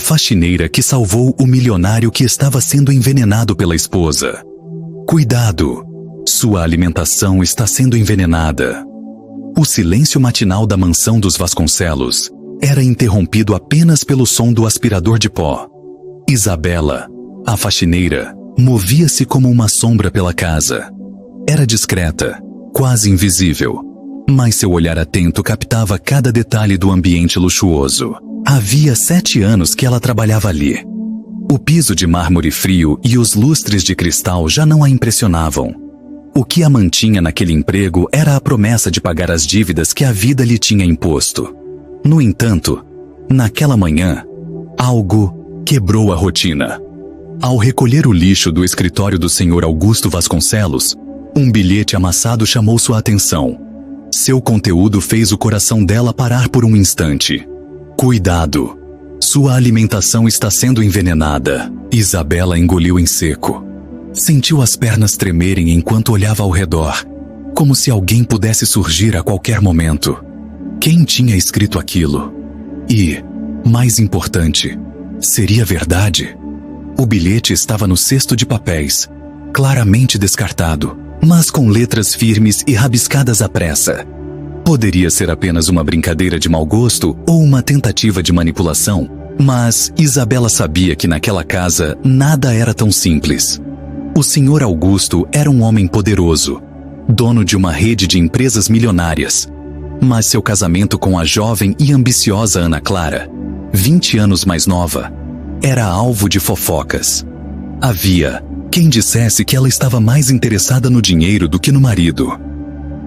faxineira que salvou o milionário que estava sendo envenenado pela esposa. Cuidado! Sua alimentação está sendo envenenada. O silêncio matinal da mansão dos Vasconcelos era interrompido apenas pelo som do aspirador de pó. Isabela, a faxineira, movia-se como uma sombra pela casa. Era discreta, quase invisível, mas seu olhar atento captava cada detalhe do ambiente luxuoso. Havia 7 anos que ela trabalhava ali. O piso de mármore frio e os lustres de cristal já não a impressionavam. O que a mantinha naquele emprego era a promessa de pagar as dívidas que a vida lhe tinha imposto. No entanto, naquela manhã, algo quebrou a rotina. Ao recolher o lixo do escritório do Sr. Augusto Vasconcelos, um bilhete amassado chamou sua atenção. Seu conteúdo fez o coração dela parar por um instante. Cuidado! Sua alimentação está sendo envenenada. Isabela engoliu em seco. Sentiu as pernas tremerem enquanto olhava ao redor, como se alguém pudesse surgir a qualquer momento. Quem tinha escrito aquilo? E, mais importante, seria verdade? O bilhete estava no cesto de papéis, claramente descartado, mas com letras firmes e rabiscadas à pressa. Poderia ser apenas uma brincadeira de mau gosto ou uma tentativa de manipulação, mas Isabela sabia que naquela casa nada era tão simples. O Sr. Augusto era um homem poderoso, dono de uma rede de empresas milionárias. Mas seu casamento com a jovem e ambiciosa Ana Clara, 20 anos mais nova, era alvo de fofocas. Havia quem dissesse que ela estava mais interessada no dinheiro do que no marido.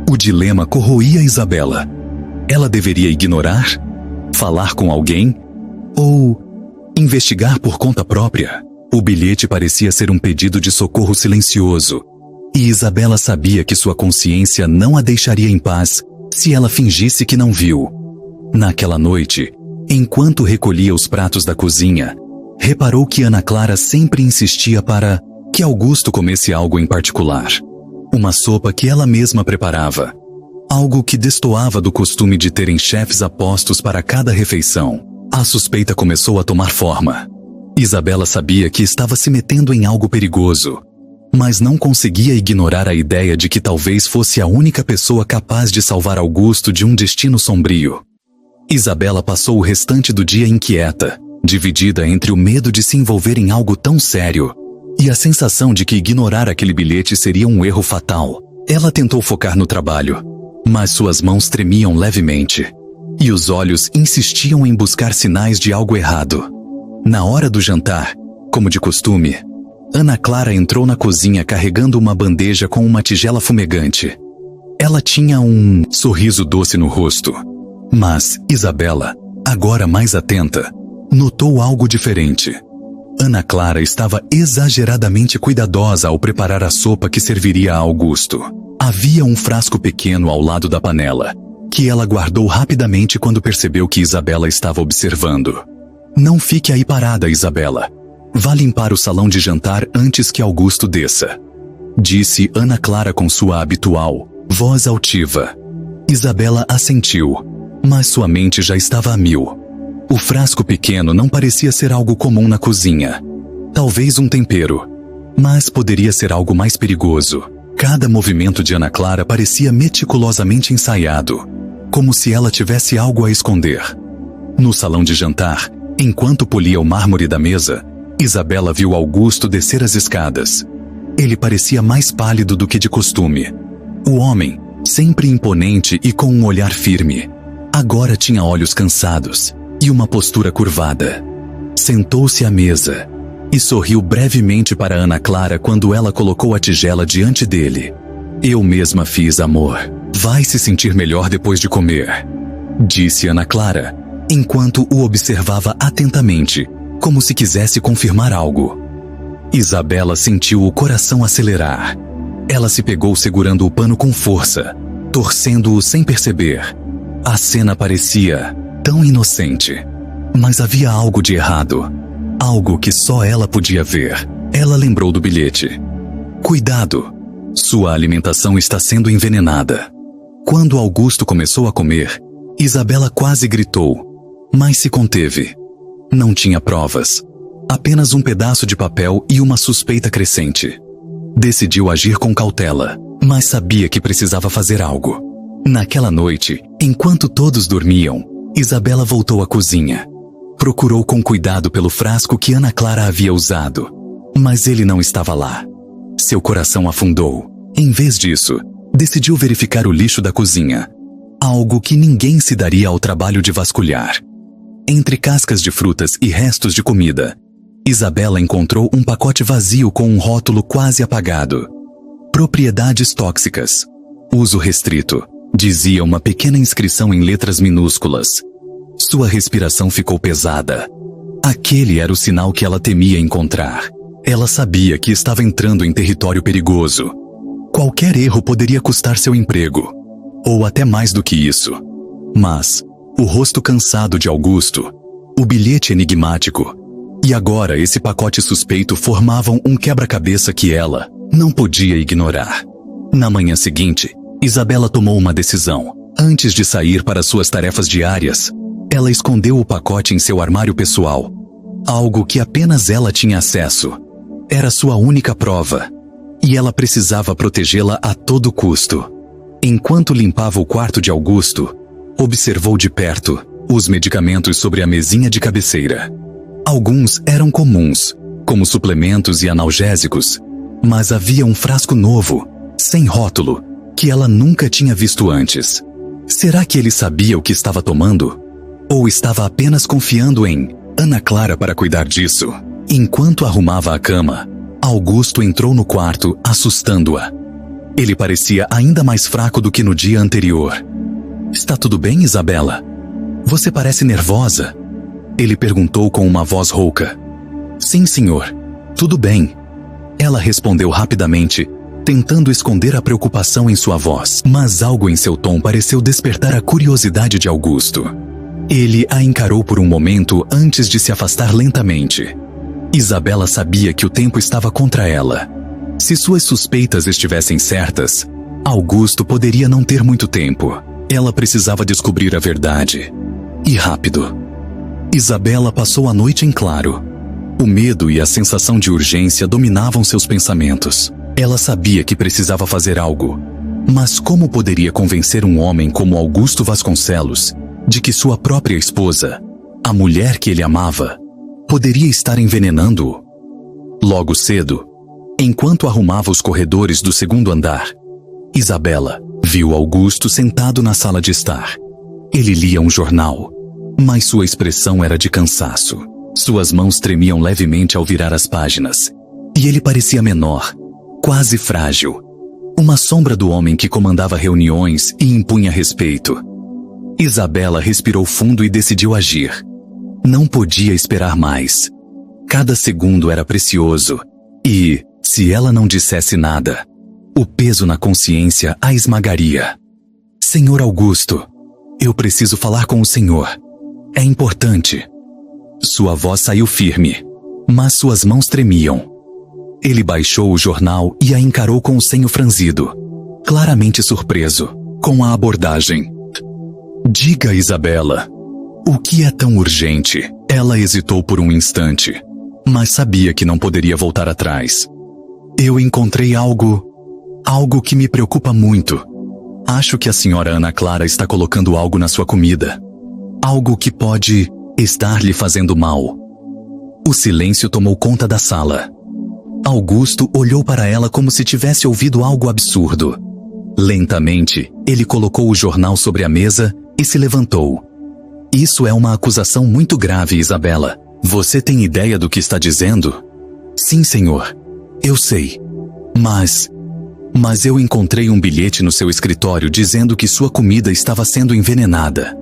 O dilema corroía Isabela. Ela deveria ignorar? Falar com alguém? Ou investigar por conta própria? O bilhete parecia ser um pedido de socorro silencioso, e Isabela sabia que sua consciência não a deixaria em paz se ela fingisse que não viu. Naquela noite, enquanto recolhia os pratos da cozinha, reparou que Ana Clara sempre insistia para que Augusto comesse algo em particular. Uma sopa que ela mesma preparava. Algo que destoava do costume de terem chefes apostos para cada refeição. A suspeita começou a tomar forma. Isabela sabia que estava se metendo em algo perigoso, mas não conseguia ignorar a ideia de que talvez fosse a única pessoa capaz de salvar Augusto de um destino sombrio. Isabela passou o restante do dia inquieta, dividida entre o medo de se envolver em algo tão sério e a sensação de que ignorar aquele bilhete seria um erro fatal. Ela tentou focar no trabalho, mas suas mãos tremiam levemente, e os olhos insistiam em buscar sinais de algo errado. Na hora do jantar, como de costume, Ana Clara entrou na cozinha carregando uma bandeja com uma tigela fumegante. Ela tinha um sorriso doce no rosto, mas Isabela, agora mais atenta, notou algo diferente. Ana Clara estava exageradamente cuidadosa ao preparar a sopa que serviria a Augusto. Havia um frasco pequeno ao lado da panela, que ela guardou rapidamente quando percebeu que Isabela estava observando. Não fique aí parada, Isabela. Vá limpar o salão de jantar antes que Augusto desça, disse Ana Clara com sua habitual voz altiva. Isabela assentiu, mas sua mente já estava a mil. O frasco pequeno não parecia ser algo comum na cozinha. Talvez um tempero, mas poderia ser algo mais perigoso. Cada movimento de Ana Clara parecia meticulosamente ensaiado, como se ela tivesse algo a esconder. No salão de jantar, enquanto polia o mármore da mesa, Isabela viu Augusto descer as escadas. Ele parecia mais pálido do que de costume. O homem, sempre imponente e com um olhar firme, agora tinha olhos cansados e uma postura curvada. Sentou-se à mesa e sorriu brevemente para Ana Clara quando ela colocou a tigela diante dele. Eu mesma fiz, amor. Vai se sentir melhor depois de comer, disse Ana Clara, enquanto o observava atentamente, como se quisesse confirmar algo. Isabela sentiu o coração acelerar. Ela se pegou segurando o pano com força, torcendo-o sem perceber. A cena parecia tão inocente, mas havia algo de errado. Algo que só ela podia ver. Ela lembrou do bilhete. Cuidado! Sua alimentação está sendo envenenada. Quando Augusto começou a comer, Isabela quase gritou, mas se conteve. Não tinha provas. Apenas um pedaço de papel e uma suspeita crescente. Decidiu agir com cautela, mas sabia que precisava fazer algo. Naquela noite, enquanto todos dormiam, Isabela voltou à cozinha. Procurou com cuidado pelo frasco que Ana Clara havia usado, mas ele não estava lá. Seu coração afundou. Em vez disso, decidiu verificar o lixo da cozinha, algo que ninguém se daria ao trabalho de vasculhar. Entre cascas de frutas e restos de comida, Isabela encontrou um pacote vazio com um rótulo quase apagado. Propriedades tóxicas. Uso restrito, dizia uma pequena inscrição em letras minúsculas. Sua respiração ficou pesada. Aquele era o sinal que ela temia encontrar. Ela sabia que estava entrando em território perigoso. Qualquer erro poderia custar seu emprego, ou até mais do que isso. Mas o rosto cansado de Augusto, o bilhete enigmático, e agora esse pacote suspeito formavam um quebra-cabeça que ela não podia ignorar. Na manhã seguinte, Isabela tomou uma decisão. Antes de sair para suas tarefas diárias, ela escondeu o pacote em seu armário pessoal. Algo que apenas ela tinha acesso. Era sua única prova, e ela precisava protegê-la a todo custo. Enquanto limpava o quarto de Augusto, observou de perto os medicamentos sobre a mesinha de cabeceira. Alguns eram comuns, como suplementos e analgésicos, mas havia um frasco novo, sem rótulo, que ela nunca tinha visto antes. Será que ele sabia o que estava tomando? Ou estava apenas confiando em Ana Clara para cuidar disso? Enquanto arrumava a cama, Augusto entrou no quarto, assustando-a. Ele parecia ainda mais fraco do que no dia anterior. "Está tudo bem, Isabela? Você parece nervosa?" Ele perguntou com uma voz rouca. "Sim, senhor. Tudo bem." Ela respondeu rapidamente, tentando esconder a preocupação em sua voz. Mas algo em seu tom pareceu despertar a curiosidade de Augusto. Ele a encarou por um momento antes de se afastar lentamente. Isabela sabia que o tempo estava contra ela. Se suas suspeitas estivessem certas, Augusto poderia não ter muito tempo. Ela precisava descobrir a verdade. E rápido. Isabela passou a noite em claro. O medo e a sensação de urgência dominavam seus pensamentos. Ela sabia que precisava fazer algo. Mas como poderia convencer um homem como Augusto Vasconcelos de que sua própria esposa, a mulher que ele amava, poderia estar envenenando-o? Logo cedo, enquanto arrumava os corredores do segundo andar, Isabela viu Augusto sentado na sala de estar. Ele lia um jornal, mas sua expressão era de cansaço. Suas mãos tremiam levemente ao virar as páginas, e ele parecia menor, quase frágil. Uma sombra do homem que comandava reuniões e impunha respeito. Isabela respirou fundo e decidiu agir. Não podia esperar mais. Cada segundo era precioso, e, se ela não dissesse nada, o peso na consciência a esmagaria. "Senhor Augusto, eu preciso falar com o senhor. É importante." Sua voz saiu firme, mas suas mãos tremiam. Ele baixou o jornal e a encarou com o senho franzido, claramente surpreso com a abordagem. "Diga, Isabela, o que é tão urgente?" Ela hesitou por um instante, mas sabia que não poderia voltar atrás. "Eu encontrei algo que me preocupa muito. Acho que a senhora Ana Clara está colocando algo na sua comida. Algo que pode estar lhe fazendo mal." O silêncio tomou conta da sala. Augusto olhou para ela como se tivesse ouvido algo absurdo. Lentamente, ele colocou o jornal sobre a mesa e se levantou. "Isso é uma acusação muito grave, Isabela. Você tem ideia do que está dizendo?" "Sim, senhor. Eu sei. Mas eu encontrei um bilhete no seu escritório dizendo que sua comida estava sendo envenenada.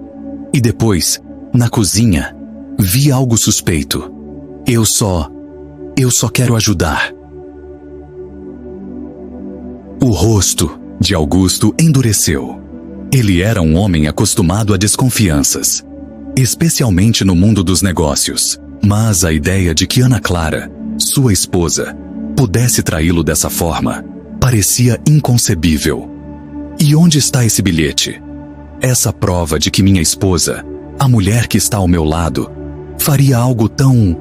E depois, na cozinha, vi algo suspeito. Eu só quero ajudar." O rosto de Augusto endureceu. Ele era um homem acostumado a desconfianças, especialmente no mundo dos negócios. Mas a ideia de que Ana Clara, sua esposa, pudesse traí-lo dessa forma, parecia inconcebível. "E onde está esse bilhete? Essa prova de que minha esposa, a mulher que está ao meu lado, faria algo tão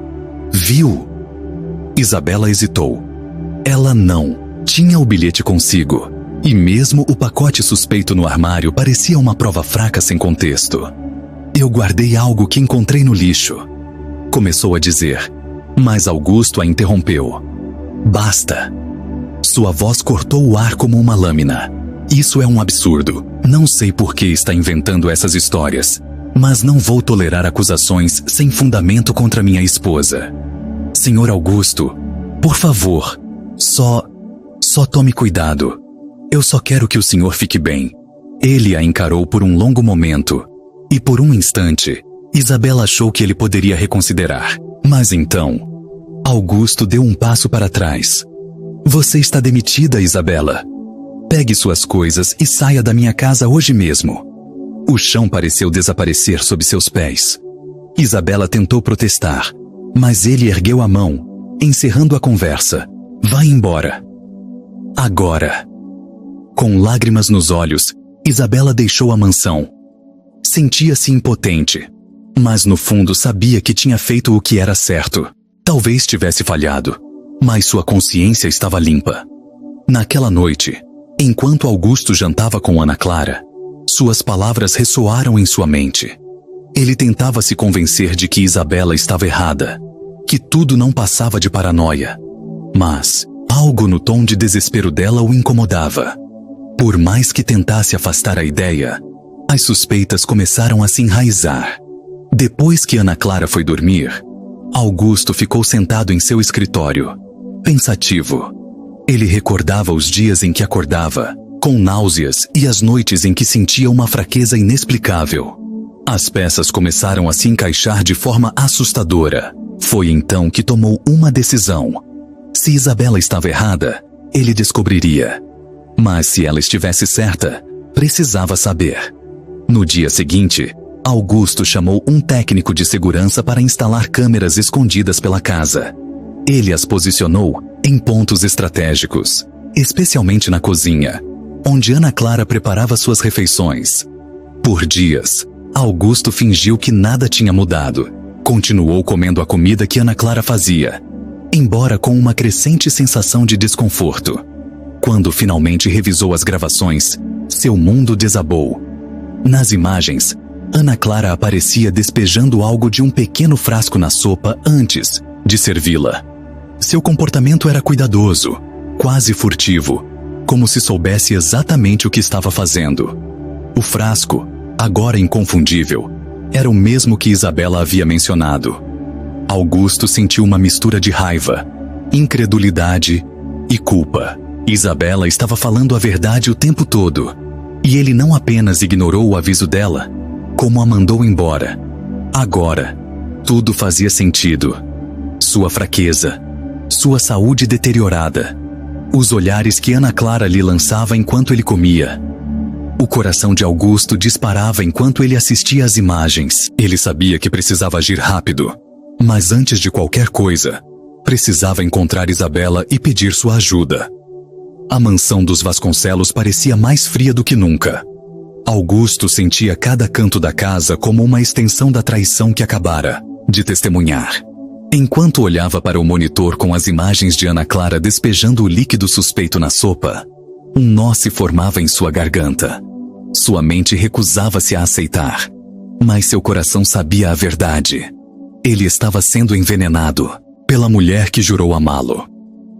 vil? Isabela hesitou. Ela não tinha o bilhete consigo, e mesmo o pacote suspeito no armário parecia uma prova fraca sem contexto. Eu guardei algo que encontrei no lixo, começou a dizer, mas Augusto a interrompeu. Basta. Sua voz cortou o ar como uma lâmina. Isso é um absurdo. Não sei por que está inventando essas histórias, mas não vou tolerar acusações sem fundamento contra minha esposa. Senhor Augusto, por favor, só tome cuidado. Eu só quero que o senhor fique bem. Ele a encarou por um longo momento, e por um instante, Isabela achou que ele poderia reconsiderar. Mas então, Augusto deu um passo para trás. Você está demitida, Isabela. Pegue suas coisas e saia da minha casa hoje mesmo. O chão pareceu desaparecer sob seus pés. Isabela tentou protestar, mas ele ergueu a mão, encerrando a conversa. Vá embora. Agora. Com lágrimas nos olhos, Isabela deixou a mansão. Sentia-se impotente, mas no fundo sabia que tinha feito o que era certo. Talvez tivesse falhado, mas sua consciência estava limpa. Naquela noite, enquanto Augusto jantava com Ana Clara, suas palavras ressoaram em sua mente. Ele tentava se convencer de que Isabela estava errada, que tudo não passava de paranoia. Mas algo no tom de desespero dela o incomodava. Por mais que tentasse afastar a ideia, as suspeitas começaram a se enraizar. Depois que Ana Clara foi dormir, Augusto ficou sentado em seu escritório, pensativo. Ele recordava os dias em que acordava, com náuseas, e as noites em que sentia uma fraqueza inexplicável. As peças começaram a se encaixar de forma assustadora. Foi então que tomou uma decisão. Se Isabela estava errada, ele descobriria. Mas se ela estivesse certa, precisava saber. No dia seguinte, Augusto chamou um técnico de segurança para instalar câmeras escondidas pela casa. Ele as posicionou em pontos estratégicos, especialmente na cozinha, onde Ana Clara preparava suas refeições. Por dias, Augusto fingiu que nada tinha mudado. Continuou comendo a comida que Ana Clara fazia, embora com uma crescente sensação de desconforto. Quando finalmente revisou as gravações, seu mundo desabou. Nas imagens, Ana Clara aparecia despejando algo de um pequeno frasco na sopa antes de servi-la. Seu comportamento era cuidadoso, quase furtivo, como se soubesse exatamente o que estava fazendo. O frasco, agora inconfundível, era o mesmo que Isabela havia mencionado. Augusto sentiu uma mistura de raiva, incredulidade e culpa. Isabela estava falando a verdade o tempo todo, e ele não apenas ignorou o aviso dela, como a mandou embora. Agora, tudo fazia sentido. Sua fraqueza, sua saúde deteriorada, os olhares que Ana Clara lhe lançava enquanto ele comia. O coração de Augusto disparava enquanto ele assistia às imagens. Ele sabia que precisava agir rápido, mas antes de qualquer coisa, precisava encontrar Isabela e pedir sua ajuda. A mansão dos Vasconcelos parecia mais fria do que nunca. Augusto sentia cada canto da casa como uma extensão da traição que acabara de testemunhar. Enquanto olhava para o monitor com as imagens de Ana Clara despejando o líquido suspeito na sopa, um nó se formava em sua garganta. Sua mente recusava-se a aceitar, mas seu coração sabia a verdade. Ele estava sendo envenenado pela mulher que jurou amá-lo.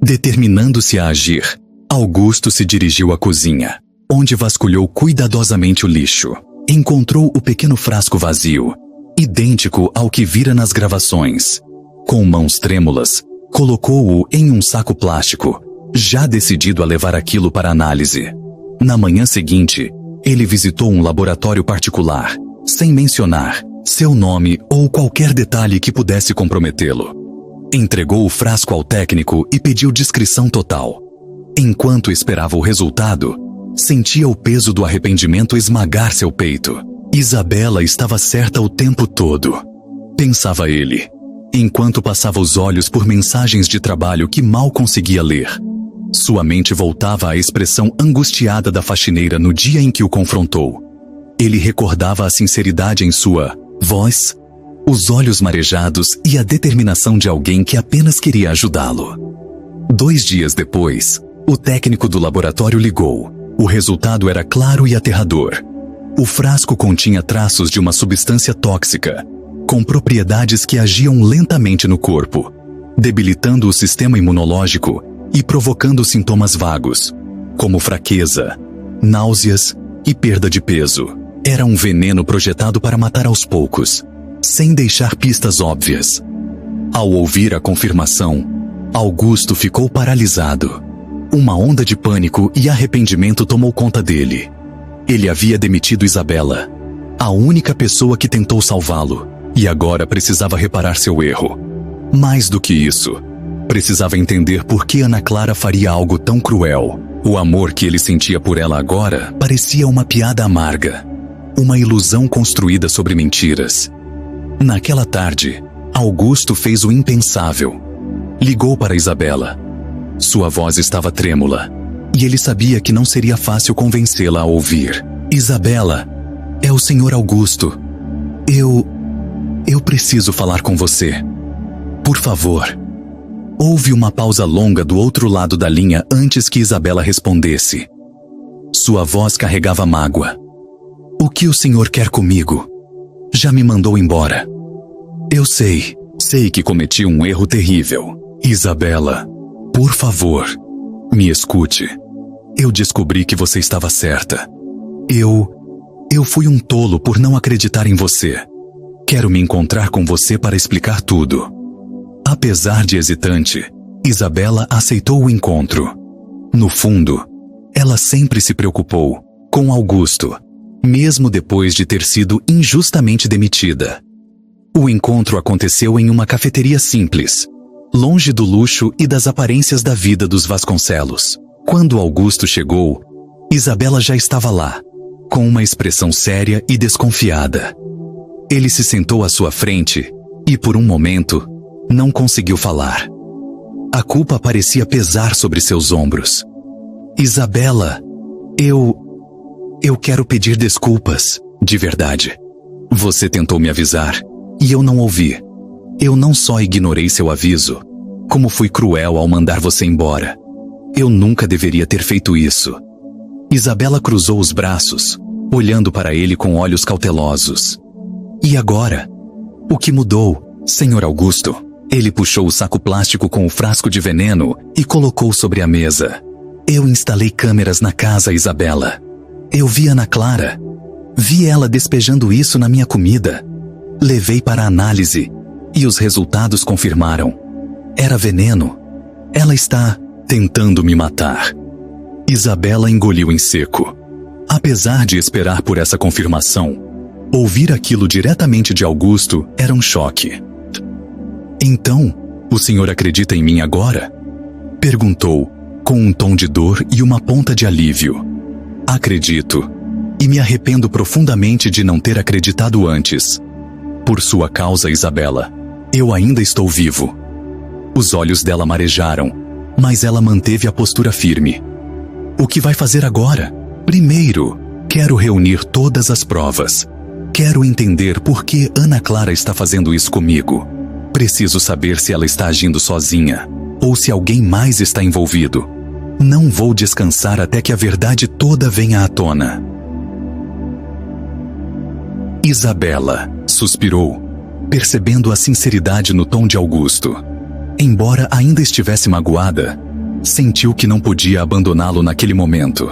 Determinando-se a agir, Augusto se dirigiu à cozinha, onde vasculhou cuidadosamente o lixo. Encontrou o pequeno frasco vazio, idêntico ao que vira nas gravações. Com mãos trêmulas, colocou-o em um saco plástico, já decidido a levar aquilo para análise. Na manhã seguinte, ele visitou um laboratório particular, sem mencionar seu nome ou qualquer detalhe que pudesse comprometê-lo. Entregou o frasco ao técnico e pediu discrição total. Enquanto esperava o resultado, sentia o peso do arrependimento esmagar seu peito. Isabela estava certa o tempo todo, pensava ele, enquanto passava os olhos por mensagens de trabalho que mal conseguia ler. Sua mente voltava à expressão angustiada da faxineira no dia em que o confrontou. Ele recordava a sinceridade em sua voz os olhos marejados e a determinação de alguém que apenas queria ajudá-lo. 2 dias depois, o técnico do laboratório ligou. O resultado era claro e aterrador. O frasco continha traços de uma substância tóxica, com propriedades que agiam lentamente no corpo, debilitando o sistema imunológico e provocando sintomas vagos, como fraqueza, náuseas e perda de peso. Era um veneno projetado para matar aos poucos, sem deixar pistas óbvias. Ao ouvir a confirmação, Augusto ficou paralisado. Uma onda de pânico e arrependimento tomou conta dele. Ele havia demitido Isabela, a única pessoa que tentou salvá-lo, e agora precisava reparar seu erro. Mais do que isso, precisava entender por que Ana Clara faria algo tão cruel. O amor que ele sentia por ela agora parecia uma piada amarga, uma ilusão construída sobre mentiras. Naquela tarde, Augusto fez o impensável. Ligou para Isabela. Sua voz estava trêmula, e ele sabia que não seria fácil convencê-la a ouvir. Isabela, é o Sr. Augusto. Eu preciso falar com você. Por favor. Houve uma pausa longa do outro lado da linha antes que Isabela respondesse. Sua voz carregava mágoa. O que o senhor quer comigo? Já me mandou embora. Eu sei que cometi um erro terrível. Isabela, por favor, me escute. Eu descobri que você estava certa. Eu fui um tolo por não acreditar em você. Quero me encontrar com você para explicar tudo. Apesar de hesitante, Isabela aceitou o encontro. No fundo, ela sempre se preocupou com Augusto, mesmo depois de ter sido injustamente demitida. O encontro aconteceu em uma cafeteria simples, longe do luxo e das aparências da vida dos Vasconcelos. Quando Augusto chegou, Isabela já estava lá, com uma expressão séria e desconfiada. Ele se sentou à sua frente e, por um momento, não conseguiu falar. A culpa parecia pesar sobre seus ombros. Isabela, eu quero pedir desculpas, de verdade. Você tentou me avisar, e eu não ouvi. Eu não só ignorei seu aviso, como fui cruel ao mandar você embora. Eu nunca deveria ter feito isso. Isabela cruzou os braços, olhando para ele com olhos cautelosos. E agora? O que mudou, Sr. Augusto? Ele puxou o saco plástico com o frasco de veneno e colocou sobre a mesa. Eu instalei câmeras na casa, Isabela. Eu vi Ana Clara. Vi ela despejando isso na minha comida. Levei para análise e os resultados confirmaram. Era veneno. Ela está tentando me matar. Isabela engoliu em seco. Apesar de esperar por essa confirmação, ouvir aquilo diretamente de Augusto era um choque. Então, o senhor acredita em mim agora? Perguntou, com um tom de dor e uma ponta de alívio. Acredito, e me arrependo profundamente de não ter acreditado antes. Por sua causa, Isabela, eu ainda estou vivo. Os olhos dela marejaram, mas ela manteve a postura firme. O que vai fazer agora? Primeiro, quero reunir todas as provas. Quero entender por que Ana Clara está fazendo isso comigo. Preciso saber se ela está agindo sozinha, ou se alguém mais está envolvido. Não vou descansar até que a verdade toda venha à tona. Isabela suspirou, percebendo a sinceridade no tom de Augusto. Embora ainda estivesse magoada, sentiu que não podia abandoná-lo naquele momento.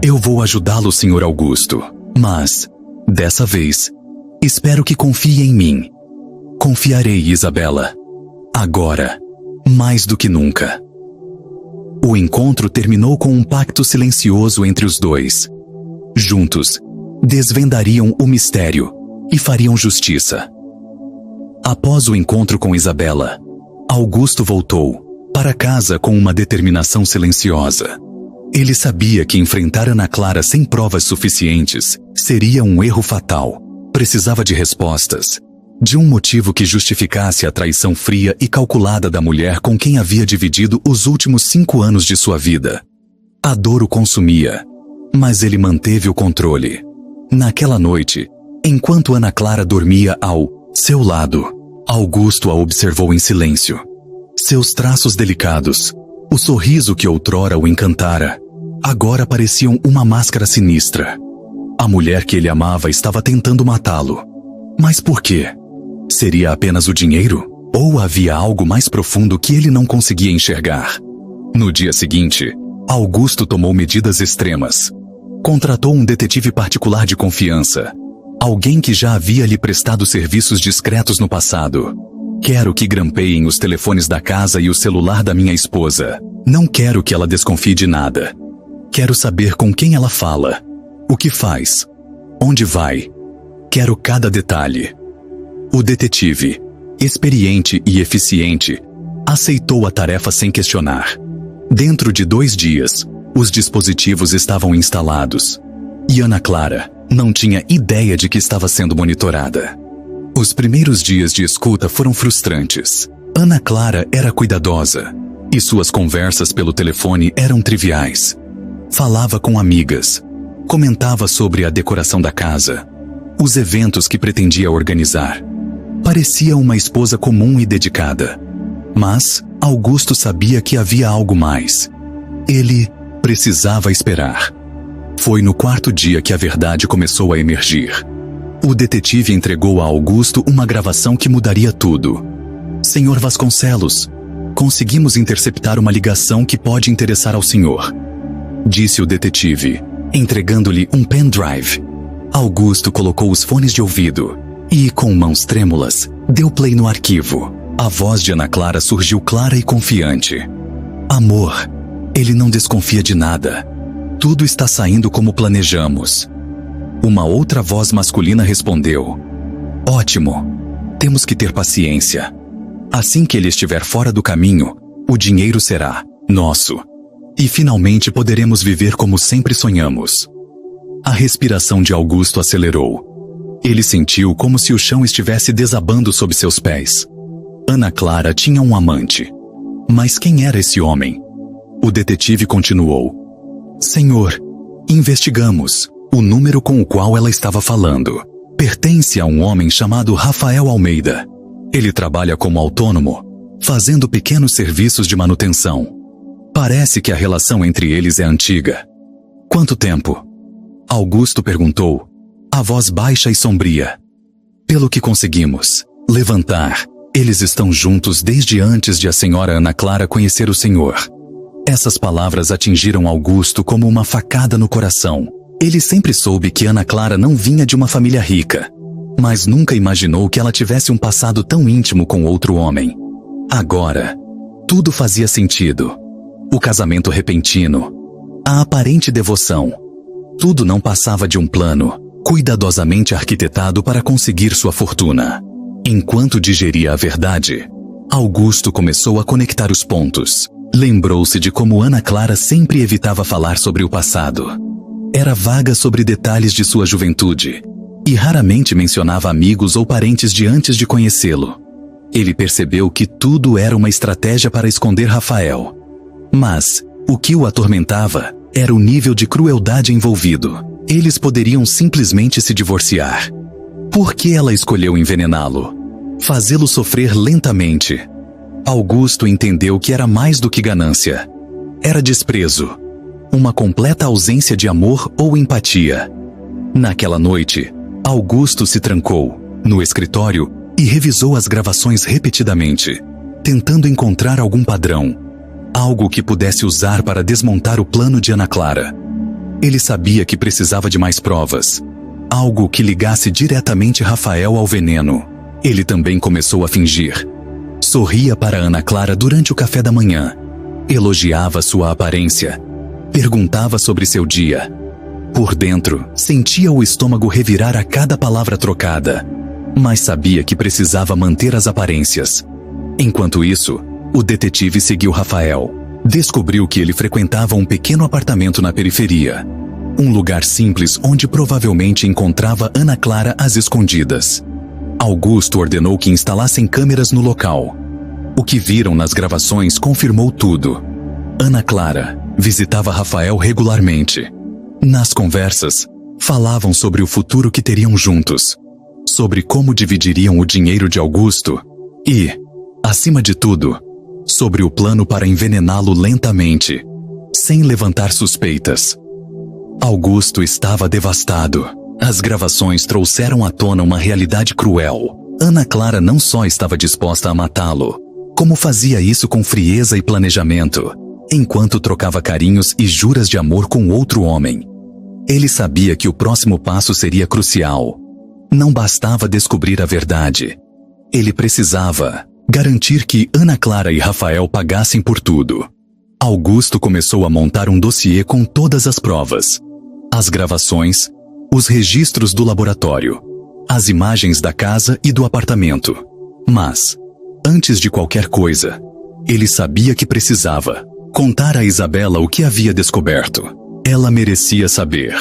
Eu vou ajudá-lo, Sr. Augusto, mas, dessa vez, espero que confie em mim. Confiarei, Isabela. Agora, mais do que nunca. O encontro terminou com um pacto silencioso entre os dois. Juntos, desvendariam o mistério e fariam justiça. Após o encontro com Isabela, Augusto voltou para casa com uma determinação silenciosa. Ele sabia que enfrentar Ana Clara sem provas suficientes seria um erro fatal. Precisava de respostas, de um motivo que justificasse a traição fria e calculada da mulher com quem havia dividido os últimos 5 anos de sua vida. A dor o consumia, mas ele manteve o controle. Naquela noite, enquanto Ana Clara dormia ao Seu lado, Augusto a observou em silêncio. Seus traços delicados, o sorriso que outrora o encantara, agora pareciam uma máscara sinistra. A mulher que ele amava estava tentando matá-lo. Mas por quê? Seria apenas o dinheiro? Ou havia algo mais profundo que ele não conseguia enxergar? No dia seguinte, Augusto tomou medidas extremas. Contratou um detetive particular de confiança, alguém que já havia lhe prestado serviços discretos no passado. Quero que grampeiem os telefones da casa e o celular da minha esposa. Não quero que ela desconfie de nada. Quero saber com quem ela fala, o que faz, onde vai. Quero cada detalhe. O detetive, experiente e eficiente, aceitou a tarefa sem questionar. Dentro de 2 dias, os dispositivos estavam instalados. E Ana Clara não tinha ideia de que estava sendo monitorada. Os primeiros dias de escuta foram frustrantes. Ana Clara era cuidadosa, e suas conversas pelo telefone eram triviais. Falava com amigas, comentava sobre a decoração da casa, os eventos que pretendia organizar. Parecia uma esposa comum e dedicada. Mas Augusto sabia que havia algo mais. Ele precisava esperar. Foi no 4º dia que a verdade começou a emergir. O detetive entregou a Augusto uma gravação que mudaria tudo. Senhor Vasconcelos, conseguimos interceptar uma ligação que pode interessar ao senhor, disse o detetive, entregando-lhe um pendrive. Augusto colocou os fones de ouvido e, com mãos trêmulas, deu play no arquivo. A voz de Ana Clara surgiu clara e confiante. Amor, ele não desconfia de nada. Tudo está saindo como planejamos. Uma outra voz masculina respondeu: Ótimo, temos que ter paciência. Assim que ele estiver fora do caminho, o dinheiro será nosso. E finalmente poderemos viver como sempre sonhamos. A respiração de Augusto acelerou. Ele sentiu como se o chão estivesse desabando sob seus pés. Ana Clara tinha um amante. Mas quem era esse homem? O detetive continuou: Senhor, investigamos. O número com o qual ela estava falando pertence a um homem chamado Rafael Almeida. Ele trabalha como autônomo, fazendo pequenos serviços de manutenção. Parece que a relação entre eles é antiga. Quanto tempo? Augusto perguntou, a voz baixa e sombria. Pelo que conseguimos levantar, eles estão juntos desde antes de a senhora Ana Clara conhecer o senhor. Essas palavras atingiram Augusto como uma facada no coração. Ele sempre soube que Ana Clara não vinha de uma família rica, mas nunca imaginou que ela tivesse um passado tão íntimo com outro homem. Agora, tudo fazia sentido. O casamento repentino, a aparente devoção, tudo não passava de um plano cuidadosamente arquitetado para conseguir sua fortuna. Enquanto digeria a verdade, Augusto começou a conectar os pontos. Lembrou-se de como Ana Clara sempre evitava falar sobre o passado. Era vaga sobre detalhes de sua juventude e raramente mencionava amigos ou parentes de antes de conhecê-lo. Ele percebeu que tudo era uma estratégia para esconder Rafael. Mas o que o atormentava era o nível de crueldade envolvido. Eles poderiam simplesmente se divorciar. Por que ela escolheu envenená-lo? Fazê-lo sofrer lentamente? Augusto entendeu que era mais do que ganância. Era desprezo. Uma completa ausência de amor ou empatia. Naquela noite, Augusto se trancou no escritório e revisou as gravações repetidamente, tentando encontrar algum padrão, algo que pudesse usar para desmontar o plano de Ana Clara. Ele sabia que precisava de mais provas, algo que ligasse diretamente Rafael ao veneno. Ele também começou a fingir. Sorria para Ana Clara durante o café da manhã, elogiava sua aparência, perguntava sobre seu dia. Por dentro, sentia o estômago revirar a cada palavra trocada, mas sabia que precisava manter as aparências. Enquanto isso, o detetive seguiu Rafael. Descobriu que ele frequentava um pequeno apartamento na periferia, um lugar simples onde provavelmente encontrava Ana Clara às escondidas. Augusto ordenou que instalassem câmeras no local. O que viram nas gravações confirmou tudo. Ana Clara visitava Rafael regularmente. Nas conversas, falavam sobre o futuro que teriam juntos, sobre como dividiriam o dinheiro de Augusto e, acima de tudo, sobre o plano para envenená-lo lentamente, sem levantar suspeitas. Augusto estava devastado. As gravações trouxeram à tona uma realidade cruel. Ana Clara não só estava disposta a matá-lo, como fazia isso com frieza e planejamento, enquanto trocava carinhos e juras de amor com outro homem. Ele sabia que o próximo passo seria crucial. Não bastava descobrir a verdade. Ele precisava garantir que Ana Clara e Rafael pagassem por tudo. Augusto começou a montar um dossiê com todas as provas. As gravações, os registros do laboratório, as imagens da casa e do apartamento. Mas, antes de qualquer coisa, ele sabia que precisava contar a Isabela o que havia descoberto. Ela merecia saber.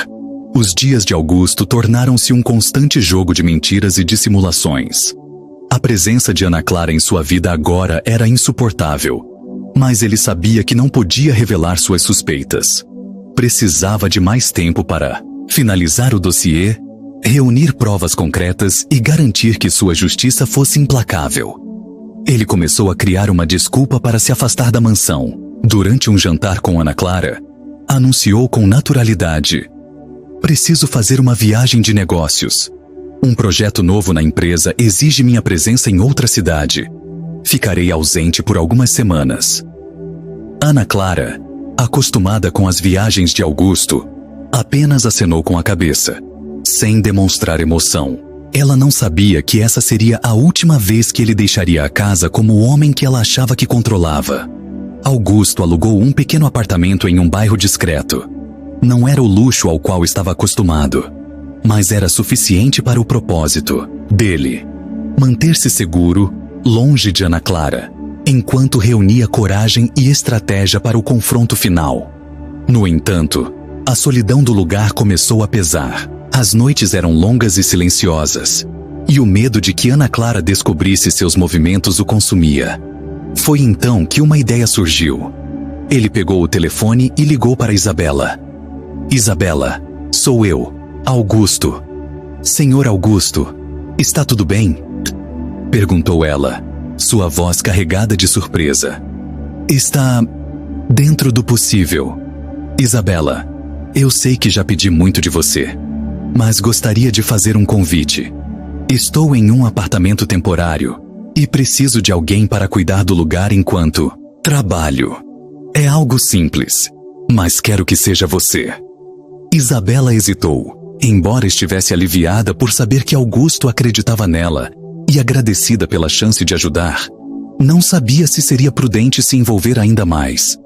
Os dias de Augusto tornaram-se um constante jogo de mentiras e dissimulações. A presença de Ana Clara em sua vida agora era insuportável, mas ele sabia que não podia revelar suas suspeitas. Precisava de mais tempo para finalizar o dossiê, reunir provas concretas e garantir que sua justiça fosse implacável. Ele começou a criar uma desculpa para se afastar da mansão. Durante um jantar com Ana Clara, anunciou com naturalidade: "Preciso fazer uma viagem de negócios. Um projeto novo na empresa exige minha presença em outra cidade. Ficarei ausente por algumas semanas." Ana Clara, acostumada com as viagens de Augusto, apenas acenou com a cabeça, sem demonstrar emoção. Ela não sabia que essa seria a última vez que ele deixaria a casa como o homem que ela achava que controlava. Augusto alugou um pequeno apartamento em um bairro discreto. Não era o luxo ao qual estava acostumado, mas era suficiente para o propósito dele: manter-se seguro, longe de Ana Clara, enquanto reunia coragem e estratégia para o confronto final. No entanto, a solidão do lugar começou a pesar. As noites eram longas e silenciosas, e o medo de que Ana Clara descobrisse seus movimentos o consumia. Foi então que uma ideia surgiu. Ele pegou o telefone e ligou para Isabela. "Isabela, sou eu, Augusto." "Senhor Augusto, está tudo bem?" perguntou ela, sua voz carregada de surpresa. "Está dentro do possível. Isabela, eu sei que já pedi muito de você, mas gostaria de fazer um convite. Estou em um apartamento temporário e preciso de alguém para cuidar do lugar enquanto trabalho. É algo simples, mas quero que seja você." Isabela hesitou, embora estivesse aliviada por saber que Augusto acreditava nela e agradecida pela chance de ajudar. Não sabia se seria prudente se envolver ainda mais.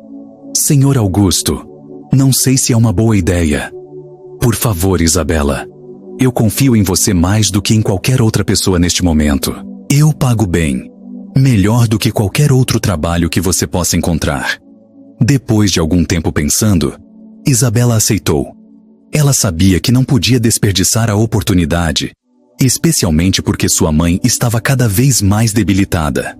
"Senhor Augusto, não sei se é uma boa ideia." "Por favor, Isabela, eu confio em você mais do que em qualquer outra pessoa neste momento. Eu pago bem, melhor do que qualquer outro trabalho que você possa encontrar." Depois de algum tempo pensando, Isabela aceitou. Ela sabia que não podia desperdiçar a oportunidade, especialmente porque sua mãe estava cada vez mais debilitada.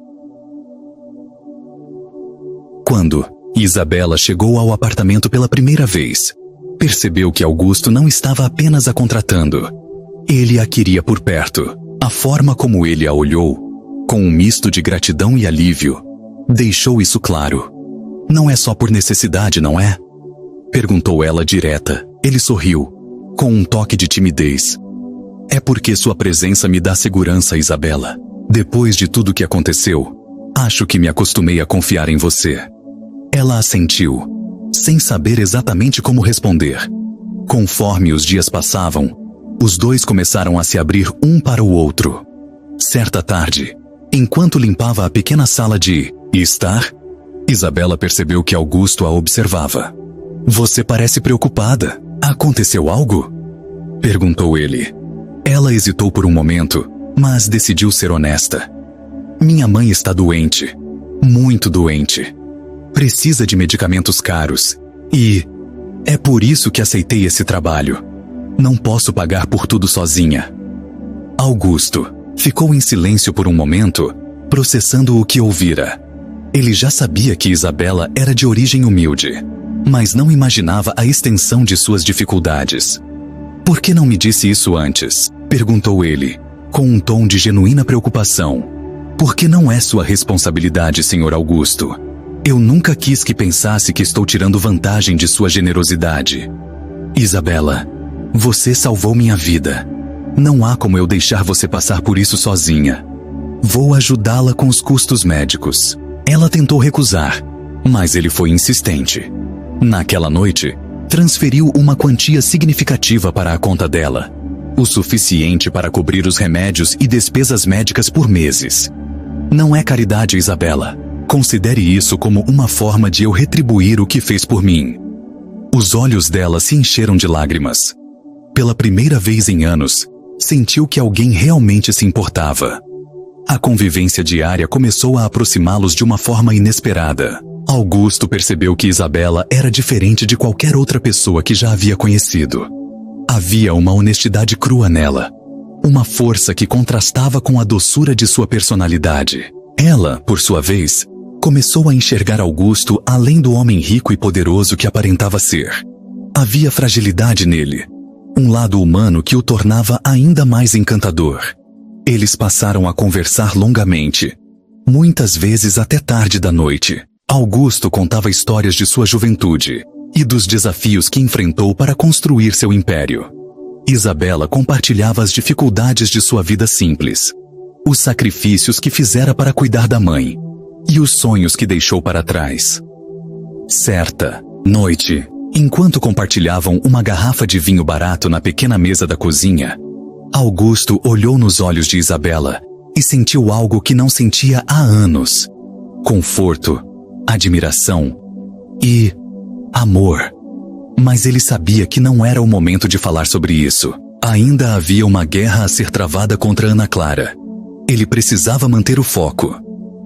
Quando Isabela chegou ao apartamento pela primeira vez, percebeu que Augusto não estava apenas a contratando. Ele a queria por perto. A forma como ele a olhou, com um misto de gratidão e alívio, deixou isso claro. "Não é só por necessidade, não é?" perguntou ela direta. Ele sorriu, com um toque de timidez. "É porque sua presença me dá segurança, Isabela. Depois de tudo que aconteceu, acho que me acostumei a confiar em você." Ela assentiu, sem saber exatamente como responder. Conforme os dias passavam, os dois começaram a se abrir um para o outro. Certa tarde, enquanto limpava a pequena sala de estar, Isabela percebeu que Augusto a observava. "Você parece preocupada. Aconteceu algo?" perguntou ele. Ela hesitou por um momento, mas decidiu ser honesta. "Minha mãe está doente, muito doente. Precisa de medicamentos caros, e é por isso que aceitei esse trabalho. Não posso pagar por tudo sozinha." Augusto ficou em silêncio por um momento, processando o que ouvira. Ele já sabia que Isabela era de origem humilde, mas não imaginava a extensão de suas dificuldades. "Por que não me disse isso antes?" perguntou ele, com um tom de genuína preocupação. Porque não é sua responsabilidade, Sr. Augusto. Eu nunca quis que pensasse que estou tirando vantagem de sua generosidade. Isabela, você salvou minha vida. Não há como eu deixar você passar por isso sozinha. Vou ajudá-la com os custos médicos. Ela tentou recusar, mas ele foi insistente. Naquela noite, transferiu uma quantia significativa para a conta dela, o suficiente para cobrir os remédios e despesas médicas por meses. Não é caridade, Isabela. Considere isso como uma forma de eu retribuir o que fez por mim. Os olhos dela se encheram de lágrimas. Pela primeira vez em anos, sentiu que alguém realmente se importava. A convivência diária começou a aproximá-los de uma forma inesperada. Augusto percebeu que Isabela era diferente de qualquer outra pessoa que já havia conhecido. Havia uma honestidade crua nela, uma força que contrastava com a doçura de sua personalidade. Ela, por sua vez, começou a enxergar Augusto além do homem rico e poderoso que aparentava ser. Havia fragilidade nele, um lado humano que o tornava ainda mais encantador. Eles passaram a conversar longamente, muitas vezes até tarde da noite. Augusto contava histórias de sua juventude e dos desafios que enfrentou para construir seu império. Isabela compartilhava as dificuldades de sua vida simples, os sacrifícios que fizera para cuidar da mãe e os sonhos que deixou para trás. Certa noite, enquanto compartilhavam uma garrafa de vinho barato na pequena mesa da cozinha, Augusto olhou nos olhos de Isabela e sentiu algo que não sentia há anos: conforto, admiração e amor. Mas ele sabia que não era o momento de falar sobre isso. Ainda havia uma guerra a ser travada contra Ana Clara. Ele precisava manter o foco.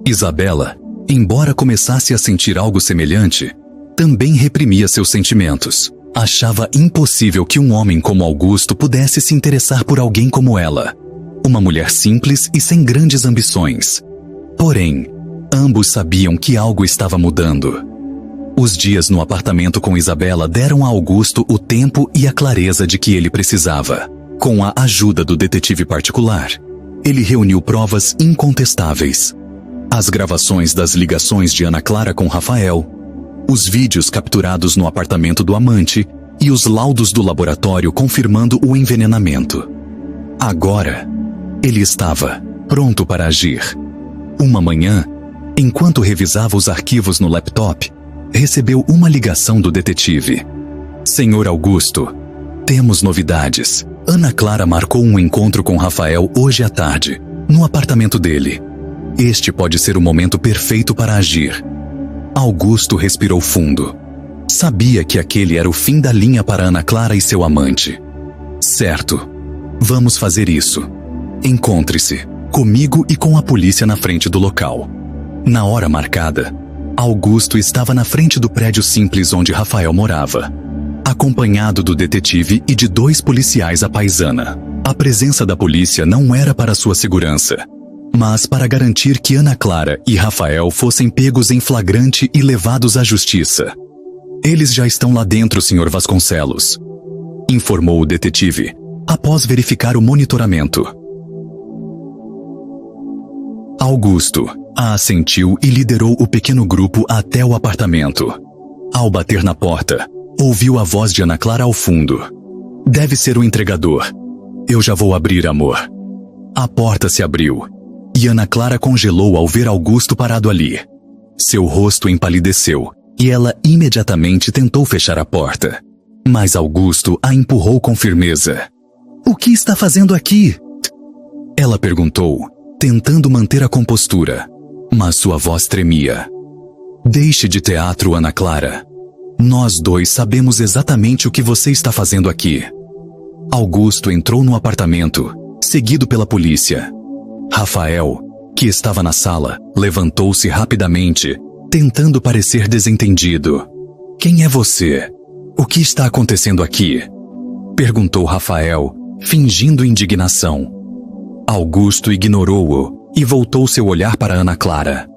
Isabela, embora começasse a sentir algo semelhante, também reprimia seus sentimentos. Achava impossível que um homem como Augusto pudesse se interessar por alguém como ela, uma mulher simples e sem grandes ambições. Porém, ambos sabiam que algo estava mudando. Os dias no apartamento com Isabela deram a Augusto o tempo e a clareza de que ele precisava. Com a ajuda do detetive particular, ele reuniu provas incontestáveis: as gravações das ligações de Ana Clara com Rafael, os vídeos capturados no apartamento do amante e os laudos do laboratório confirmando o envenenamento. Agora, ele estava pronto para agir. Uma manhã, enquanto revisava os arquivos no laptop, recebeu uma ligação do detetive. Senhor Augusto, temos novidades. Ana Clara marcou um encontro com Rafael hoje à tarde, no apartamento dele. Este pode ser o momento perfeito para agir. Augusto respirou fundo. Sabia que aquele era o fim da linha para Ana Clara e seu amante. Certo. Vamos fazer isso. Encontre-se, comigo e com a polícia na frente do local. Na hora marcada, Augusto estava na frente do prédio simples onde Rafael morava, acompanhado do detetive e de 2 policiais à paisana. A presença da polícia não era para sua segurança, mas para garantir que Ana Clara e Rafael fossem pegos em flagrante e levados à justiça. Eles já estão lá dentro, Sr. Vasconcelos, informou o detetive, após verificar o monitoramento. Augusto assentiu e liderou o pequeno grupo até o apartamento. Ao bater na porta, ouviu a voz de Ana Clara ao fundo. Deve ser o entregador. Eu já vou abrir, amor. A porta se abriu, e Ana Clara congelou ao ver Augusto parado ali. Seu rosto empalideceu, e ela imediatamente tentou fechar a porta. Mas Augusto a empurrou com firmeza. O que está fazendo aqui? Ela perguntou, tentando manter a compostura, mas sua voz tremia. Deixe de teatro, Ana Clara. Nós 2 sabemos exatamente o que você está fazendo aqui. Augusto entrou no apartamento, seguido pela polícia. Rafael, que estava na sala, levantou-se rapidamente, tentando parecer desentendido. Quem é você? O que está acontecendo aqui? Perguntou Rafael, fingindo indignação. Augusto ignorou-o e voltou seu olhar para Ana Clara.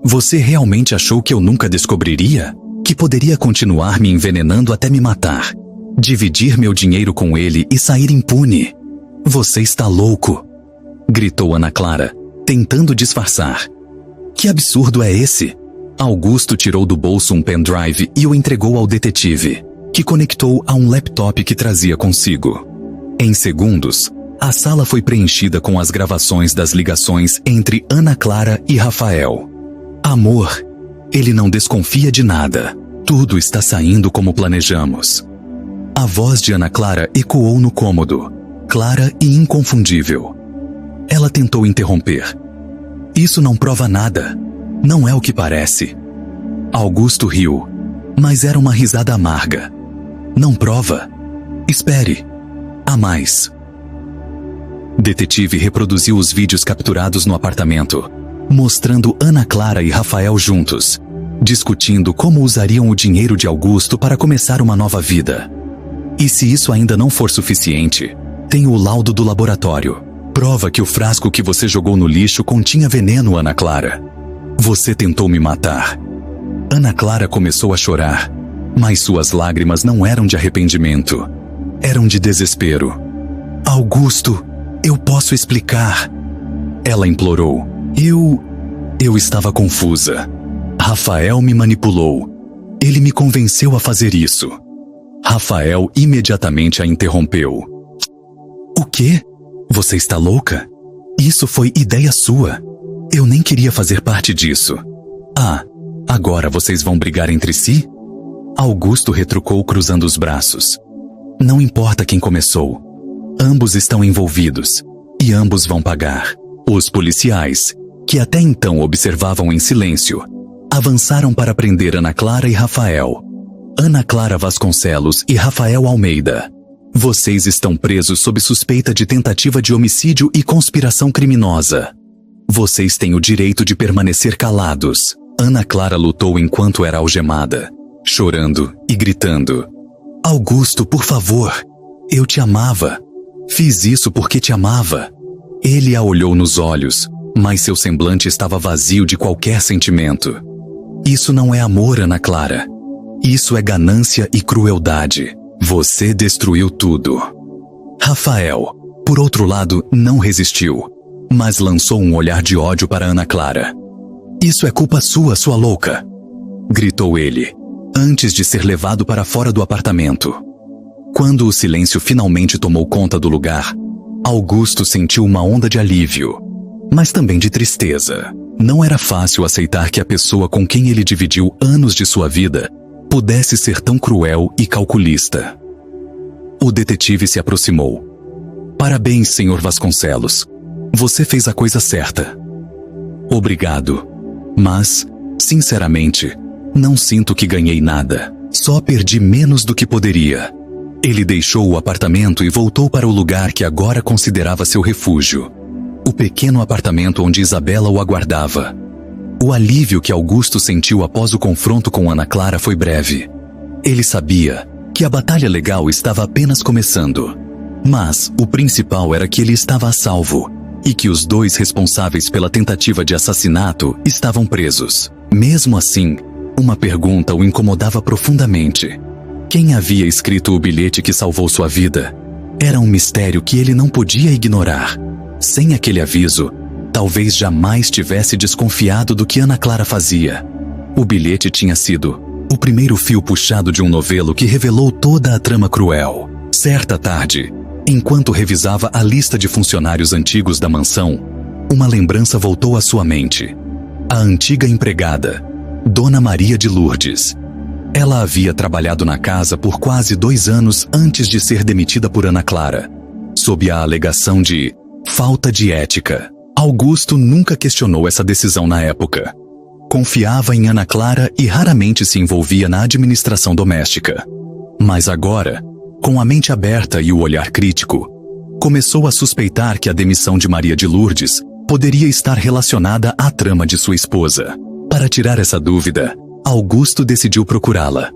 Você realmente achou que eu nunca descobriria? Que poderia continuar me envenenando até me matar, dividir meu dinheiro com ele e sair impune? Você está louco. gritou Ana Clara, tentando disfarçar. Que absurdo é esse? Augusto tirou do bolso um pendrive e o entregou ao detetive, que conectou a um laptop que trazia consigo. Em segundos, a sala foi preenchida com as gravações das ligações entre Ana Clara e Rafael. Amor, ele não desconfia de nada. Tudo está saindo como planejamos. A voz de Ana Clara ecoou no cômodo, clara e inconfundível. Ela tentou interromper. Isso não prova nada. Não é o que parece. Augusto riu, mas era uma risada amarga. Não prova? Espere. Há mais. Detetive reproduziu os vídeos capturados no apartamento, mostrando Ana Clara e Rafael juntos, discutindo como usariam o dinheiro de Augusto para começar uma nova vida. E se isso ainda não for suficiente, tem o laudo do laboratório. Prova que o frasco que você jogou no lixo continha veneno, Ana Clara. Você tentou me matar. Ana Clara começou a chorar, mas suas lágrimas não eram de arrependimento. Eram de desespero. Augusto, eu posso explicar. Ela implorou. Eu estava confusa. Rafael me manipulou. Ele me convenceu a fazer isso. Rafael imediatamente a interrompeu. O quê? Você está louca? Isso foi ideia sua. Eu nem queria fazer parte disso. Ah, agora vocês vão brigar entre si? Augusto retrucou cruzando os braços. Não importa quem começou. Ambos estão envolvidos. E ambos vão pagar. Os policiais, que até então observavam em silêncio, avançaram para prender Ana Clara e Rafael. Ana Clara Vasconcelos e Rafael Almeida. Vocês estão presos sob suspeita de tentativa de homicídio e conspiração criminosa. Vocês têm o direito de permanecer calados. Ana Clara lutou enquanto era algemada, chorando e gritando. Augusto, por favor, eu te amava. Fiz isso porque te amava. Ele a olhou nos olhos, mas seu semblante estava vazio de qualquer sentimento. Isso não é amor, Ana Clara. Isso é ganância e crueldade. Você destruiu tudo. Rafael, por outro lado, não resistiu, mas lançou um olhar de ódio para Ana Clara. Isso é culpa sua, sua louca! Gritou ele, antes de ser levado para fora do apartamento. Quando o silêncio finalmente tomou conta do lugar, Augusto sentiu uma onda de alívio, mas também de tristeza. Não era fácil aceitar que a pessoa com quem ele dividiu anos de sua vida pudesse ser tão cruel e calculista. O detetive se aproximou. Parabéns, Sr. Vasconcelos. Você fez a coisa certa. Obrigado. Mas, sinceramente, não sinto que ganhei nada. Só perdi menos do que poderia. Ele deixou o apartamento e voltou para o lugar que agora considerava seu refúgio. O pequeno apartamento onde Isabela o aguardava. O alívio que Augusto sentiu após o confronto com Ana Clara foi breve. Ele sabia que a batalha legal estava apenas começando. Mas o principal era que ele estava a salvo e que os dois responsáveis pela tentativa de assassinato estavam presos. Mesmo assim, uma pergunta o incomodava profundamente. Quem havia escrito o bilhete que salvou sua vida? Era um mistério que ele não podia ignorar. Sem aquele aviso, talvez jamais tivesse desconfiado do que Ana Clara fazia. O bilhete tinha sido o primeiro fio puxado de um novelo que revelou toda a trama cruel. Certa tarde, enquanto revisava a lista de funcionários antigos da mansão, uma lembrança voltou à sua mente. A antiga empregada, Dona Maria de Lourdes. Ela havia trabalhado na casa por quase 2 anos antes de ser demitida por Ana Clara, sob a alegação de falta de ética. Augusto nunca questionou essa decisão na época. Confiava em Ana Clara e raramente se envolvia na administração doméstica. Mas agora, com a mente aberta e o olhar crítico, começou a suspeitar que a demissão de Maria de Lourdes poderia estar relacionada à trama de sua esposa. Para tirar essa dúvida, Augusto decidiu procurá-la.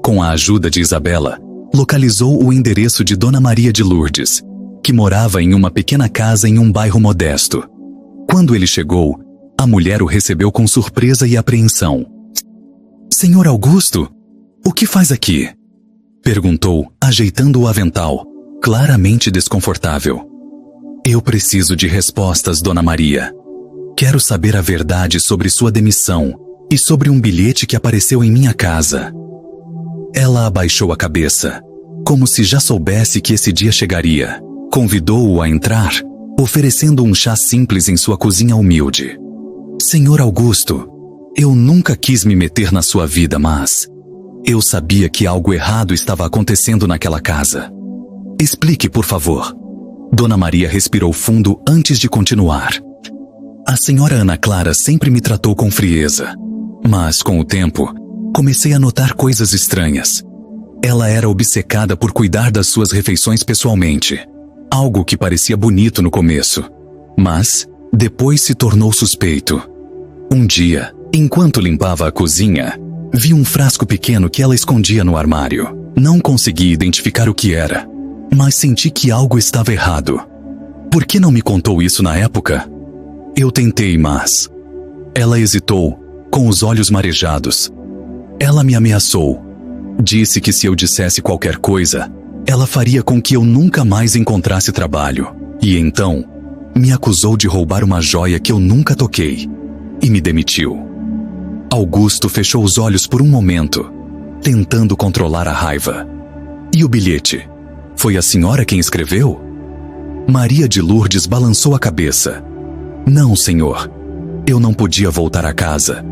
Com a ajuda de Isabela, localizou o endereço de Dona Maria de Lourdes, que morava em uma pequena casa em um bairro modesto. Quando ele chegou, a mulher o recebeu com surpresa e apreensão. Senhor Augusto, o que faz aqui? Perguntou, ajeitando o avental, claramente desconfortável. Eu preciso de respostas, Dona Maria. Quero saber a verdade sobre sua demissão e sobre um bilhete que apareceu em minha casa. Ela abaixou a cabeça, como se já soubesse que esse dia chegaria. Convidou-o a entrar, oferecendo um chá simples em sua cozinha humilde. Senhor Augusto, eu nunca quis me meter na sua vida, mas eu sabia que algo errado estava acontecendo naquela casa. Explique, por favor. Dona Maria respirou fundo antes de continuar. A senhora Ana Clara sempre me tratou com frieza, mas com o tempo, comecei a notar coisas estranhas. Ela era obcecada por cuidar das suas refeições pessoalmente, algo que parecia bonito no começo, mas depois se tornou suspeito. Um dia, enquanto limpava a cozinha, vi um frasco pequeno que ela escondia no armário. Não consegui identificar o que era, mas senti que algo estava errado. Por que não me contou isso na época? Eu tentei, mas... Ela hesitou, com os olhos marejados. Ela me ameaçou. Disse que se eu dissesse qualquer coisa, ela faria com que eu nunca mais encontrasse trabalho. E então, me acusou de roubar uma joia que eu nunca toquei. E me demitiu. Augusto fechou os olhos por um momento, tentando controlar a raiva. E o bilhete? Foi a senhora quem escreveu? Maria de Lourdes balançou a cabeça. Não, senhor. Eu não podia voltar a casa,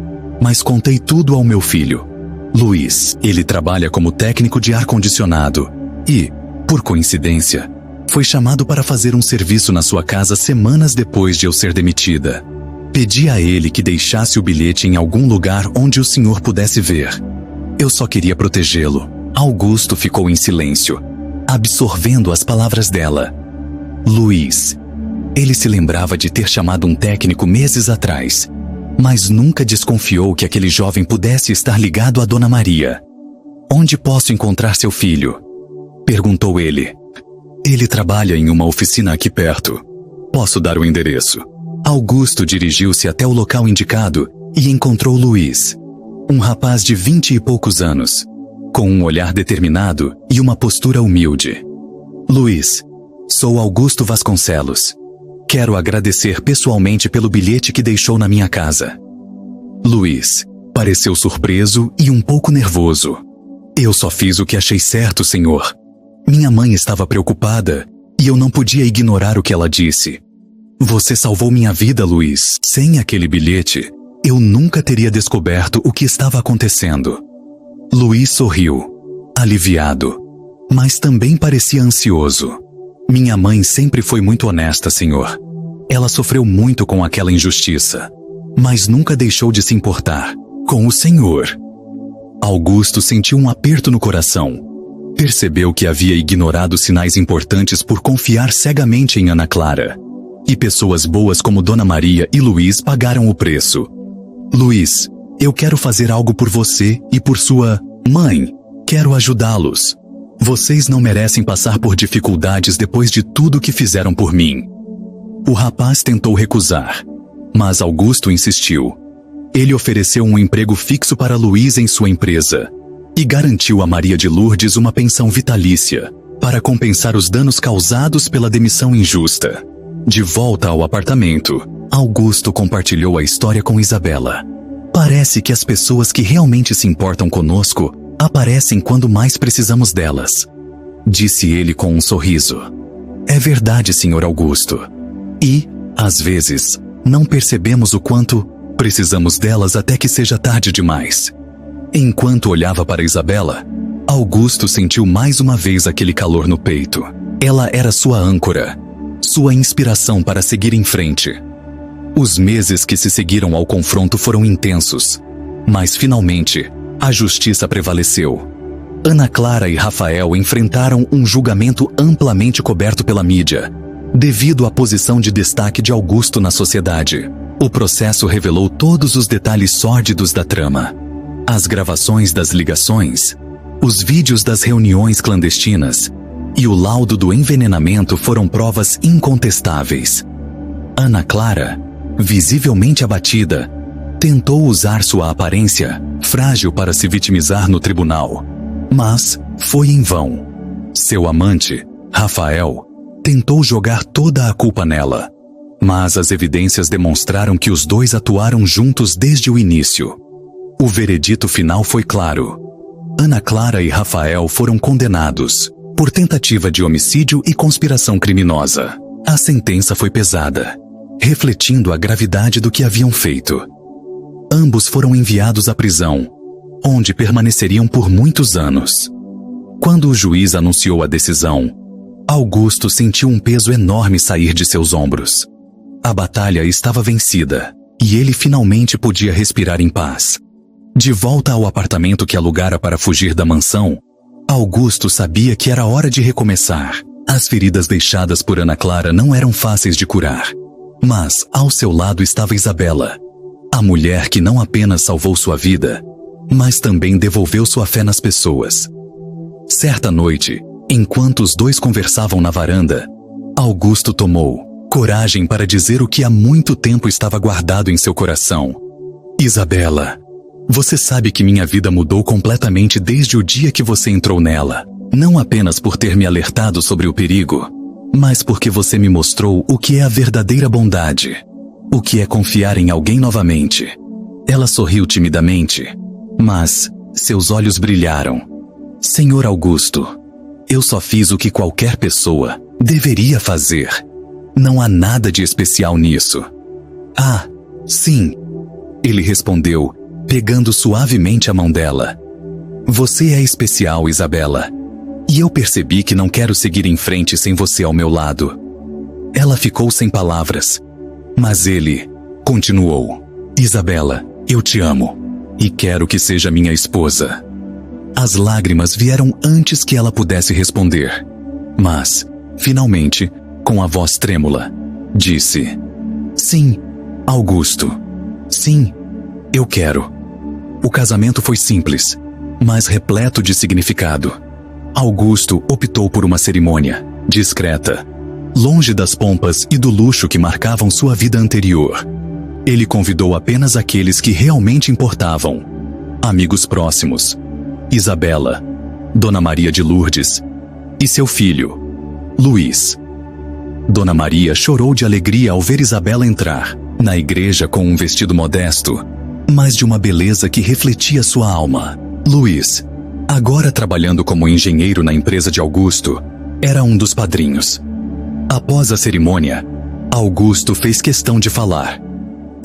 mas contei tudo ao meu filho, Luiz. Ele trabalha como técnico de ar-condicionado e, por coincidência, foi chamado para fazer um serviço na sua casa semanas depois de eu ser demitida. Pedi a ele que deixasse o bilhete em algum lugar onde o senhor pudesse ver. Eu só queria protegê-lo. Augusto ficou em silêncio, absorvendo as palavras dela. Luiz. Ele se lembrava de ter chamado um técnico meses atrás, mas nunca desconfiou que aquele jovem pudesse estar ligado a Dona Maria. Onde posso encontrar seu filho? Perguntou ele. Ele trabalha em uma oficina aqui perto. Posso dar o endereço? Augusto dirigiu-se até o local indicado e encontrou Luiz, um rapaz de 20 e poucos anos, com um olhar determinado e uma postura humilde. Luiz, sou Augusto Vasconcelos. Quero agradecer pessoalmente pelo bilhete que deixou na minha casa. Luiz pareceu surpreso e um pouco nervoso. Eu só fiz o que achei certo, senhor. Minha mãe estava preocupada e eu não podia ignorar o que ela disse. Você salvou minha vida, Luiz. Sem aquele bilhete, eu nunca teria descoberto o que estava acontecendo. Luiz sorriu, aliviado, mas também parecia ansioso. Minha mãe sempre foi muito honesta, senhor. Ela sofreu muito com aquela injustiça, mas nunca deixou de se importar com o senhor. Augusto sentiu um aperto no coração. Percebeu que havia ignorado sinais importantes por confiar cegamente em Ana Clara. E pessoas boas como Dona Maria e Luiz pagaram o preço. Luiz, eu quero fazer algo por você e por sua mãe. Quero ajudá-los. Vocês não merecem passar por dificuldades depois de tudo que fizeram por mim. O rapaz tentou recusar, mas Augusto insistiu. Ele ofereceu um emprego fixo para Luiz em sua empresa e garantiu a Maria de Lourdes uma pensão vitalícia para compensar os danos causados pela demissão injusta. De volta ao apartamento, Augusto compartilhou a história com Isabela. Parece que as pessoas que realmente se importam conosco aparecem quando mais precisamos delas, disse ele com um sorriso. É verdade, senhor Augusto. E, às vezes, não percebemos o quanto precisamos delas até que seja tarde demais. Enquanto olhava para Isabela, Augusto sentiu mais uma vez aquele calor no peito. Ela era sua âncora, sua inspiração para seguir em frente. Os meses que se seguiram ao confronto foram intensos, mas finalmente a justiça prevaleceu. Ana Clara e Rafael enfrentaram um julgamento amplamente coberto pela mídia, devido à posição de destaque de Augusto na sociedade. O processo revelou todos os detalhes sórdidos da trama. As gravações das ligações, os vídeos das reuniões clandestinas e o laudo do envenenamento foram provas incontestáveis. Ana Clara, visivelmente abatida, tentou usar sua aparência frágil para se vitimizar no tribunal, mas foi em vão. Seu amante, Rafael, tentou jogar toda a culpa nela, mas as evidências demonstraram que os dois atuaram juntos desde o início. O veredito final foi claro. Ana Clara e Rafael foram condenados por tentativa de homicídio e conspiração criminosa. A sentença foi pesada, refletindo a gravidade do que haviam feito. Ambos foram enviados à prisão, onde permaneceriam por muitos anos. Quando o juiz anunciou a decisão, Augusto sentiu um peso enorme sair de seus ombros. A batalha estava vencida, e ele finalmente podia respirar em paz. De volta ao apartamento que alugara para fugir da mansão, Augusto sabia que era hora de recomeçar. As feridas deixadas por Ana Clara não eram fáceis de curar. Mas, ao seu lado estava Isabela, a mulher que não apenas salvou sua vida, mas também devolveu sua fé nas pessoas. Certa noite, enquanto os dois conversavam na varanda, Augusto tomou coragem para dizer o que há muito tempo estava guardado em seu coração. Isabela, você sabe que minha vida mudou completamente desde o dia que você entrou nela. Não apenas por ter me alertado sobre o perigo, mas porque você me mostrou o que é a verdadeira bondade, o que é confiar em alguém novamente. Ela sorriu timidamente, mas seus olhos brilharam. Senhor Augusto, eu só fiz o que qualquer pessoa deveria fazer. Não há nada de especial nisso. Ah, sim, ele respondeu, pegando suavemente a mão dela. Você é especial, Isabela. E eu percebi que não quero seguir em frente sem você ao meu lado. Ela ficou sem palavras, mas ele continuou. Isabela, eu te amo e quero que seja minha esposa. As lágrimas vieram antes que ela pudesse responder. Mas, finalmente, com a voz trêmula, disse: Sim, Augusto. Sim, eu quero. O casamento foi simples, mas repleto de significado. Augusto optou por uma cerimônia discreta, longe das pompas e do luxo que marcavam sua vida anterior. Ele convidou apenas aqueles que realmente importavam: amigos próximos, Isabela, Dona Maria de Lourdes e seu filho, Luís. Dona Maria chorou de alegria ao ver Isabela entrar na igreja com um vestido modesto, mas de uma beleza que refletia sua alma. Luís, agora trabalhando como engenheiro na empresa de Augusto, era um dos padrinhos. Após a cerimônia, Augusto fez questão de falar: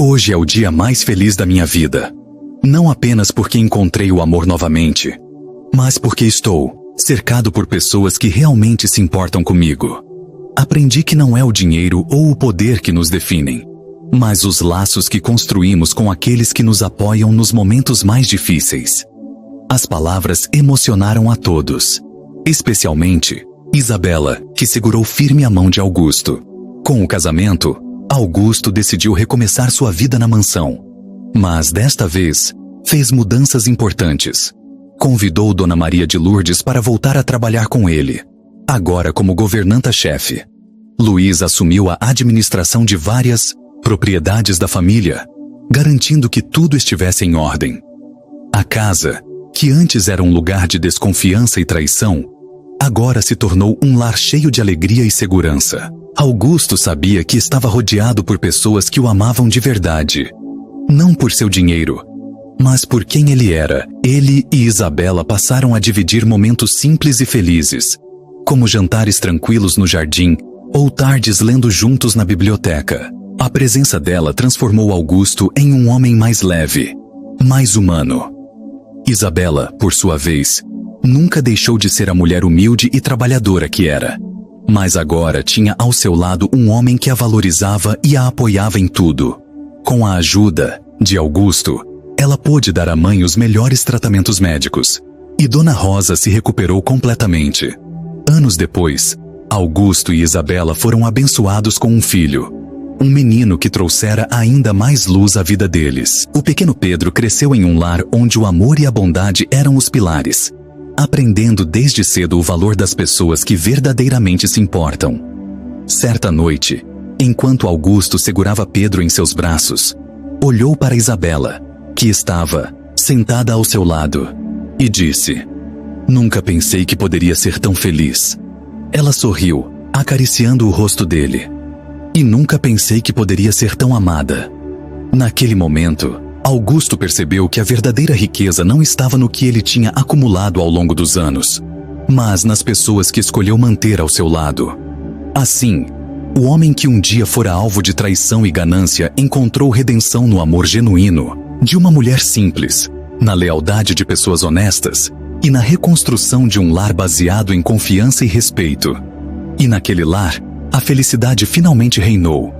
Hoje é o dia mais feliz da minha vida. Não apenas porque encontrei o amor novamente, mas porque estou cercado por pessoas que realmente se importam comigo. Aprendi que não é o dinheiro ou o poder que nos definem, mas os laços que construímos com aqueles que nos apoiam nos momentos mais difíceis. As palavras emocionaram a todos, especialmente Isabela, que segurou firme a mão de Augusto. Com o casamento, Augusto decidiu recomeçar sua vida na mansão, mas desta vez fez mudanças importantes. Convidou Dona Maria de Lourdes para voltar a trabalhar com ele, agora como governanta-chefe. Luís assumiu a administração de várias propriedades da família, garantindo que tudo estivesse em ordem. A casa, que antes era um lugar de desconfiança e traição, agora se tornou um lar cheio de alegria e segurança. Augusto sabia que estava rodeado por pessoas que o amavam de verdade, não por seu dinheiro, mas por quem ele era. Ele e Isabela passaram a dividir momentos simples e felizes, como jantares tranquilos no jardim ou tardes lendo juntos na biblioteca. A presença dela transformou Augusto em um homem mais leve, mais humano. Isabela, por sua vez, nunca deixou de ser a mulher humilde e trabalhadora que era, mas agora tinha ao seu lado um homem que a valorizava e a apoiava em tudo. Com a ajuda de Augusto, ela pôde dar à mãe os melhores tratamentos médicos, e Dona Rosa se recuperou completamente. Anos depois, Augusto e Isabela foram abençoados com um filho, um menino que trouxera ainda mais luz à vida deles. O pequeno Pedro cresceu em um lar onde o amor e a bondade eram os pilares, aprendendo desde cedo o valor das pessoas que verdadeiramente se importam. Certa noite, enquanto Augusto segurava Pedro em seus braços, olhou para Isabela, que estava sentada ao seu lado, e disse: Nunca pensei que poderia ser tão feliz. Ela sorriu, acariciando o rosto dele. E nunca pensei que poderia ser tão amada. Naquele momento, Augusto percebeu que a verdadeira riqueza não estava no que ele tinha acumulado ao longo dos anos, mas nas pessoas que escolheu manter ao seu lado. Assim, o homem que um dia fora alvo de traição e ganância encontrou redenção no amor genuíno de uma mulher simples, na lealdade de pessoas honestas e na reconstrução de um lar baseado em confiança e respeito. E naquele lar, a felicidade finalmente reinou,